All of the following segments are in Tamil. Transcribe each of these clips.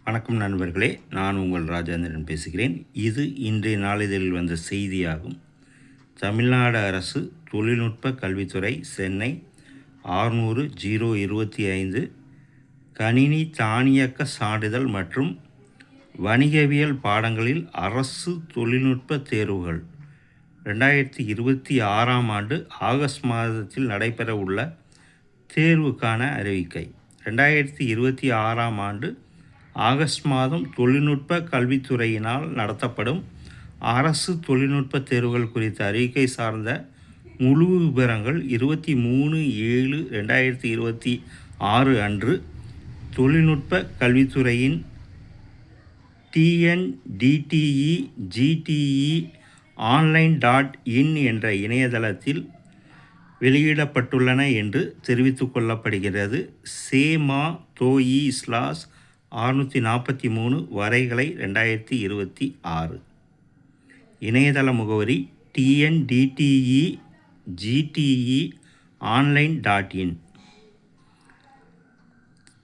வணக்கம் நண்பர்களே, நான் உங்கள் ராஜேந்திரன் பேசுகிறேன். இது இன்றைய நாளிதழில் வந்த செய்தியாகும். தமிழ்நாடு அரசு தொழில்நுட்ப கல்வித்துறை சென்னை 600-025 கணினி தானியக்க சான்றிதழ் மற்றும் வணிகவியல் பாடங்களில் அரசு தொழில்நுட்ப தேர்வுகள் 2026ஆம் ஆண்டு ஆகஸ்ட் மாதத்தில் நடைபெற உள்ள தேர்வுக்கான அறிவிக்கை. 2026ஆம் ஆண்டு ஆகஸ்ட் மாதம் தொழில்நுட்ப கல்வித்துறையினால் நடத்தப்படும் அரசு தொழில்நுட்ப தேர்வுகள் குறித்த அறிவிக்கை சார்ந்த முழு விவரங்கள் 23/7/2026 அன்று தொழில்நுட்ப கல்வித்துறையின் tnDTE-GTE-online.in என்ற இணையதளத்தில் வெளியிடப்பட்டுள்ளன என்று தெரிவித்துக் கொள்ளப்படுகிறது. se.ma.toe/643 வரைகலை 2026 இணையதள முகவரி tnDTE-GTE-online.in.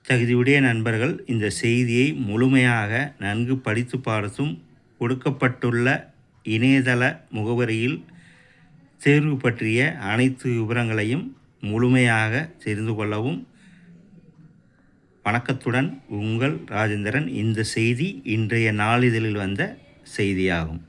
தகுதியுடைய நண்பர்கள் இந்த செய்தியை முழுமையாக நன்கு படித்து பார்த்தும் கொடுக்கப்பட்டுள்ள இணையதள முகவரியில் தேர்வு பற்றிய அனைத்து விவரங்களையும் முழுமையாக தெரிந்து கொள்ளவும். வணக்கத்துடன் உங்கள் ராஜேந்திரன். இந்த செய்தி இன்றைய நாளிதழில் வந்த செய்தியாகும்.